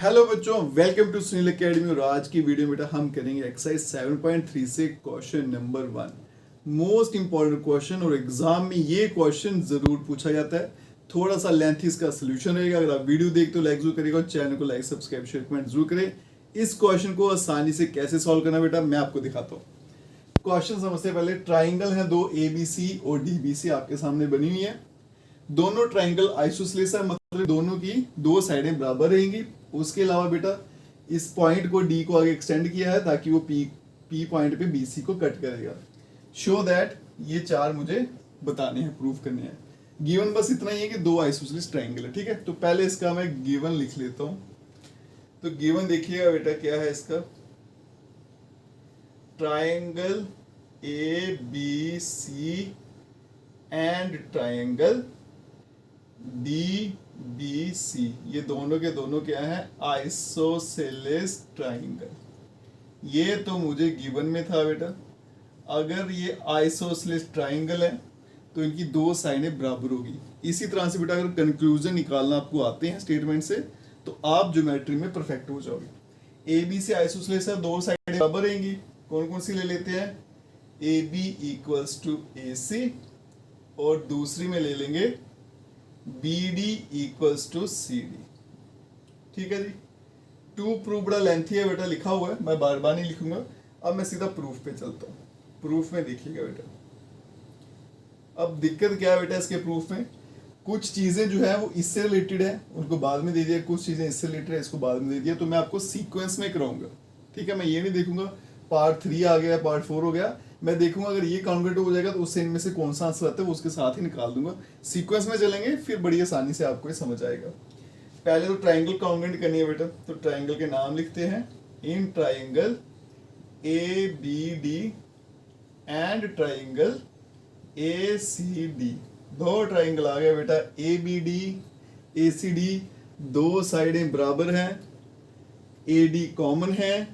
Hello बच्चों, welcome to Sunil academy. और आज की वीडियो में बेटा हम करेंगे एक्सरसाइज 7.3 से question number 1। Most important question और एग्जाम में ये क्वेश्चन जरूर पूछा जाता है। थोड़ा सा लेंथ इसका सोल्यूशन रहेगा। अगर आप वीडियो देखते हो लाइक जरूर करेगा और चैनल को लाइक सब्सक्राइब शेयर कमेंट जरूर करें। इस क्वेश्चन को आसानी से कैसे सॉल्व करना बेटा मैं आपको दिखाता हूँ। क्वेश्चन समझते पहले। ट्राइंगल है दो ABC और DBC आपके सामने बनी हुई है। दोनों ट्राइंगल आइसोसेलेस है, मतलब दोनों की दो साइडें बराबर रहेंगी। उसके अलावा बेटा इस पॉइंट को D को आगे एक्सटेंड किया है ताकि वो P पॉइंट पे BC को कट करेगा। शो दैट ये चार मुझे बताने हैं, प्रूफ करने हैं। गिवन बस इतना ही है कि दो आइसोसेलेस ट्राइंगल है, ठीक है। तो पहले इसका मैं गिवन लिख लेता हूं। तो गिवन देखिएगा बेटा क्या है इसका। Triangle ABC and triangle DBC, ये दोनों के दोनों क्या है, आइसोसेलेस ट्राइंगल। ये तो मुझे गिवन में था बेटा। अगर ये आइसोसेलेस ट्राइंगल है तो इनकी दो साइडें बराबर होगी। इसी तरह से बेटा अगर कंक्लूजन निकालना आपको आते हैं स्टेटमेंट से तो आप ज्योमेट्री में परफेक्ट हो जाओगे। AB से आइसोसेलेस है, दो साइडें बराबर रहेंगी। कौन कौन सी ले लेते हैं, AB इक्वल्स टू AC और दूसरी में ले लेंगे BD इक्वल्स टू CD। ठीक है जी। टू प्रूफ बड़ा लेंथी है बेटा, लिखा हुआ है, मैं बार बार नहीं लिखूंगा। अब मैं सीधा प्रूफ पे चलता हूँ। प्रूफ में देखिएगा बेटा। अब दिक्कत क्या है बेटा इसके प्रूफ में, कुछ चीजें जो है वो इससे रिलेटेड है, उनको बाद में दे दिया। कुछ चीजें इससे रिलेटेड है, इसको बाद में दे दिया। तो मैं आपको सीक्वेंस में कराऊंगा, ठीक है। मैं ये नहीं देखूंगा पार्ट 3 आ गया, पार्ट 4 हो गया। मैं देखूंगा अगर ये कॉन्ग्रुएंट हो जाएगा तो उससे इनमें से कौन सा आंसर आता है वो उसके साथ ही निकाल दूंगा। सीक्वेंस में चलेंगे, फिर बड़ी आसानी से आपको ये समझ आएगा। पहले तो ट्राइंगल कॉन्ग्रुएंट करनी है बेटा। तो ट्राइंगल के नाम लिखते हैं। In triangle ABD and triangle ACD। दो ट्राइंगल आ गया बेटा। ABD ACD दो साइडें बराबर हैं। AD कॉमन है,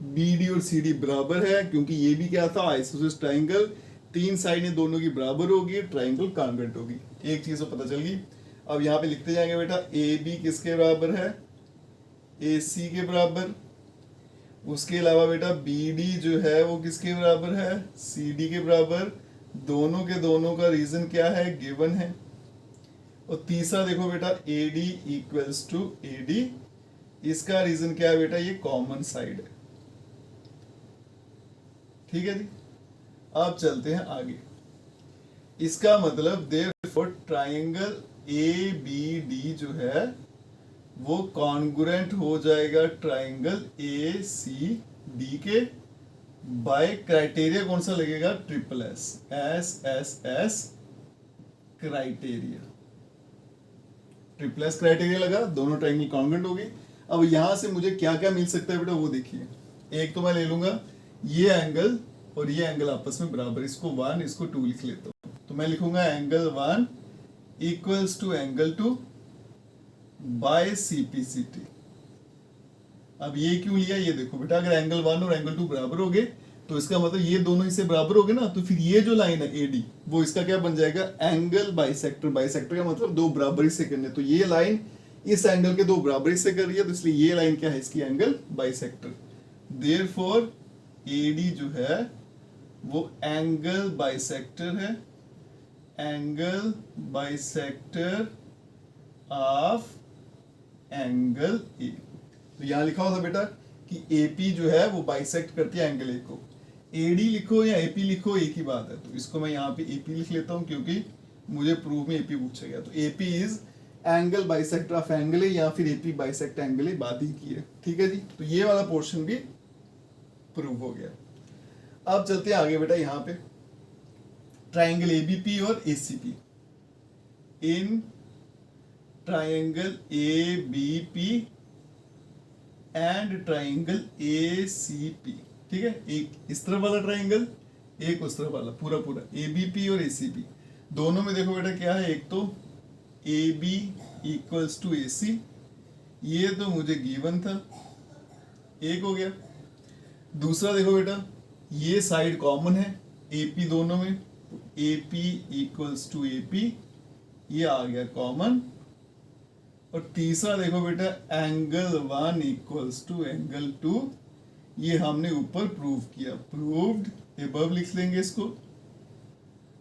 BD और CD बराबर है, क्योंकि ये भी क्या था, आइसोसेलेस ट्राइंगल। तीन साइडें दोनों की बराबर होगी, ट्राइंगल कॉन्ग्रुएंट होगी। एक चीज तो पता चल गई। अब यहाँ पे लिखते जाएंगे बेटा। AB किसके बराबर है, AC के बराबर। उसके अलावा बेटा BD जो है वो किसके बराबर है, CD के बराबर। दोनों के दोनों का रीजन क्या है, गिवन है। और तीसरा देखो बेटा AD इक्वल्स टू AD, इसका रीजन क्या है बेटा, ये कॉमन साइड है। ठीक है जी। अब चलते हैं आगे। इसका मतलब देयरफॉर ट्राइंगल ABD जो है वो कॉन्ग्रुएंट हो जाएगा ट्राइंगल ACD के। बाय क्राइटेरिया कौन सा लगेगा, triple S criteria. Triple S criteria लगा, दोनों ट्राइंगल कॉन्ग्रुएंट होगी। अब यहां से मुझे क्या क्या मिल सकता है बेटा वो देखिए। एक तो मैं ले लूंगा ये एंगल और ये एंगल आपस में बराबर, इसको 1 इसको 2 लिख लेता हूं। तो मैं लिखूंगा angle 1 equals to angle 2 by CPCT। अब ये क्यों लिया, ये देखो बेटा। अगर एंगल 1 और एंगल 2 बराबर हो गए तो इसका मतलब ये दोनों इससे बराबर हो गए ना। तो फिर ये जो लाइन है AD वो इसका क्या बन जाएगा, एंगल बाइसेक्टर। बाइसेक्टर का मतलब दो बराबर हिस्से करने। तो ये लाइन इस एंगल के दो बराबर हिस्से कर रही है, तो इसलिए ये लाइन क्या है, इसकी एंगल बाइसेक्टर। देयरफॉर AD जो है वो एंगल बाइसेक्टर है, angle bisector of angle A। तो यहां लिखा हुआ था बेटा कि AP जो है वो बाइसेक्ट करती है एंगल A को। AD लिखो या AP लिखो एक ही बात है। तो इसको मैं यहाँ पे AP लिख लेता हूँ क्योंकि मुझे प्रूफ में AP पूछा गया। तो AP is angle bisector of angle A, या फिर AP बाइसेक्ट एंगल A, बात ही की है। ठीक है जी। तो ये वाला पोर्शन भी प्रूव हो गया। अब चलते हैं आगे बेटा। यहां पे ट्राइंगल ABP और ACP। In triangle ABP and triangle ACP। ठीक है, एक इस तरफ वाला ट्राइंगल, एक उस तरफ वाला, पूरा पूरा ABP और ACP। दोनों में देखो बेटा क्या है, एक तो AB इक्वल्स टू AC, ये तो मुझे गिवन था, एक हो गया। दूसरा देखो बेटा ये साइड कॉमन है AP दोनों में, AP इक्वल्स टू AP, ये आ गया कॉमन। और तीसरा देखो बेटा एंगल 1 इक्वल्स टू एंगल 2, ये हमने ऊपर प्रूव किया, प्रूव्ड, एबव लिख लेंगे इसको।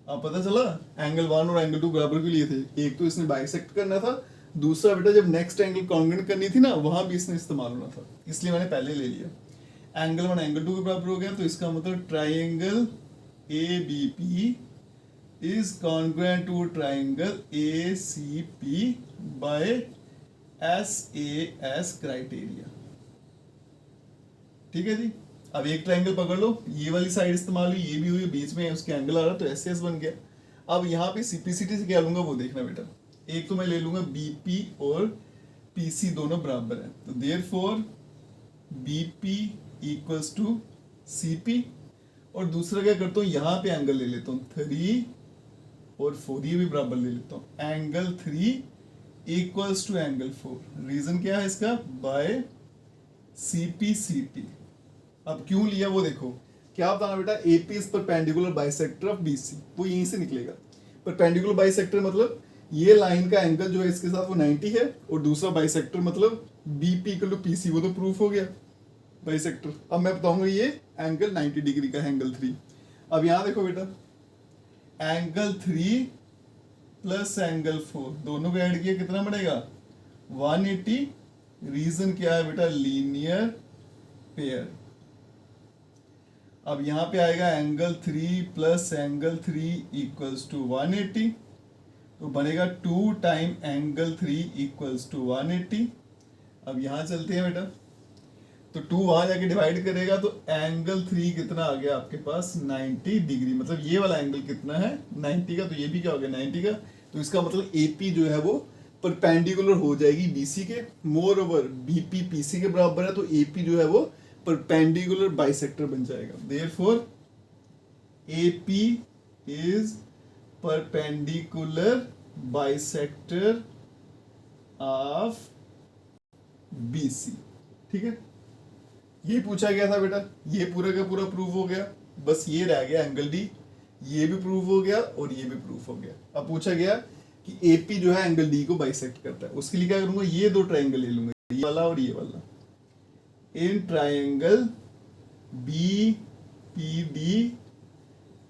अब पता चला एंगल 1 और एंगल 2 बराबर क्यों लिए थे, एक तो इसने बाइसेक्ट करना था, दूसरा बेटा जब नेक्स्ट एंगल कॉन्ग्रुएंट करनी थी ना वहां भी इसने इस्तेमाल होना था, इसलिए मैंने पहले ले लिया। एंगल 1 एंगल 2 के बराबर हो गया, तो इसका मतलब triangle ABP is congruent to triangle ACP by SAS criteria. ठीक है जी। अब एक ट्राइंगल पकड़ लो, ये वाली साइड इस्तेमाल हुई, ये भी हुई, बीच में उसके एंगल आ रहा, तो SS बन गया। अब यहाँ पे सिंप्लिसिटी से क्या लूंगा वो देखना बेटा, एक तो मैं ले लूंगा BP और PC दोनों बराबर है, तो therefore BP equals to CP, और दूसरा क्या करता हूँ यहाँ पे एंगल ले लेता हूँ 3 और 4, ये भी बराबर ले लेता हूँ, angle 3 equals to angle 4। Reason क्या है इसका, बाय CP। अब क्यों लिया वो देखो, क्या बताना बेटा, AP is perpendicular bisector of BC, वो यहीं से निकलेगा। परपेंडिकुलर बाइसेक्टर मतलब ये लाइन का एंगल जो है इसके साथ वो 90 है, और दूसरा बाइसेक्टर मतलब BP इक्वल टू PC, वो तो प्रूफ हो गया बाइसेक्टर। अब मैं बताऊंगा ये एंगल 90 डिग्री का है, एंगल 3। अब यहां देखो बेटा, एंगल 3 प्लस एंगल 4 दोनों को ऐड किया कितना बनेगा 180। रीजन क्या है बेटा, लीनियर पेयर। अब यहां पे आएगा angle 3 plus angle 3 equals to 180, तो बनेगा 2 टाइम एंगल 3 इक्वल्स टू 180। अब यहां चलते हैं बेटा, तो 2 वहां जाके डिवाइड करेगा, तो एंगल 3 कितना आ गया आपके पास 90 डिग्री, मतलब ये वाला एंगल कितना है 90 का, तो ये भी क्या हो गया 90 का। तो इसका मतलब AP जो है वो परपेंडिकुलर हो जाएगी BC के, मोर ओवर BP PC के बराबर है, तो AP जो है वो परपेंडिकुलर बाइसेक्टर बन जाएगा। Therefore AP is perpendicular bisector of BC। ठीक है, ये पूछा गया था बेटा, ये पूरा का पूरा प्रूव हो गया, बस ये रह गया एंगल D, ये भी प्रूव हो गया और ये भी प्रूव हो गया। अब पूछा गया कि AP जो है एंगल D को बाइसेक्ट करता है, उसके लिए क्या करूंगा, ये दो ट्राइंगल ले लूंगा, ये वाला और ये वाला। In triangle BPD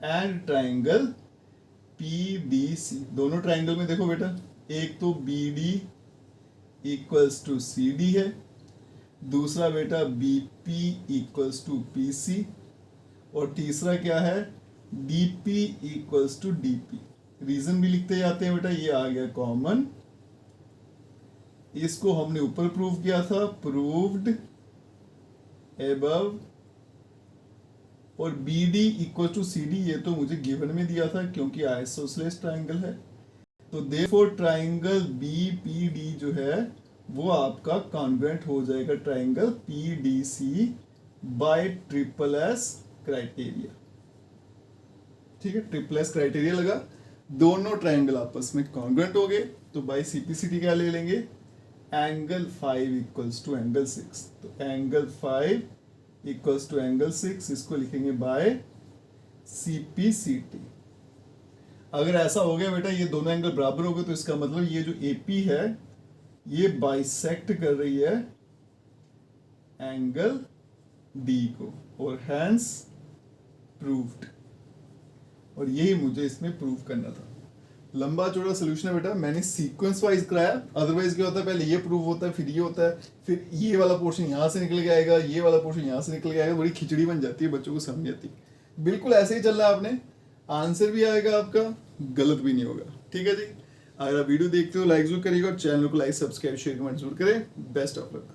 and triangle PDC, दोनों ट्राइंगल में देखो बेटा, एक तो BD इक्वल्स टू CD है, दूसरा बेटा BP इक्वल्स टू PC, और तीसरा क्या है DP equals to DP। Reason भी लिखते जाते हैं बेटा, ये आ गया कॉमन, इसको हमने ऊपर प्रूव किया था, प्रूव्ड एबव, और BD इक्वल टू CD ये तो मुझे गिवन में दिया था क्योंकि आइसोसेलेस ट्राइंगल है, तो देयरफॉर ट्राइंगल BPD जो है वो आपका कॉन्ग्रुएंट हो जाएगा triangle PDC by SSS criteria. ठीक है, SSS क्राइटेरिया लगा, दोनों ट्राइंगल आपस में कॉन्ग्रुएंट हो गए, तो बाय CPCT क्या ले लेंगे, एंगल 5 इक्वल्स टू एंगल 6, तो एंगल 5 इक्वल्स टू एंगल 6, इसको लिखेंगे बाय CPCT। अगर ऐसा हो गया बेटा, ये दोनों एंगल बराबर हो गए, तो इसका मतलब ये जो AP है ये बाइसेक्ट कर रही है एंगल D को, और हैंस प्रूव्ड, और यही मुझे इसमें प्रूव करना था। लंबा चौड़ा सोल्यूशन है बेटा, मैंने सीक्वेंस वाइज कराया, अदरवाइज क्या होता है पहले ये प्रूव होता है, फिर ये होता है, फिर ये वाला पोर्शन यहाँ से निकल के आएगा, ये वाला पोर्शन यहाँ से निकल के आएगा, बड़ी खिचड़ी बन जाती है, बच्चों को समझ आती। बिल्कुल ऐसे ही चल रहा है आपने, आंसर भी आएगा आपका, गलत भी नहीं होगा। ठीक है जी, अगर आप वीडियो देखते हो लाइक जरूर करिएगा, और चैनल को लाइक सब्सक्राइब शेयर कमेंट जरूर करें। Best of luck.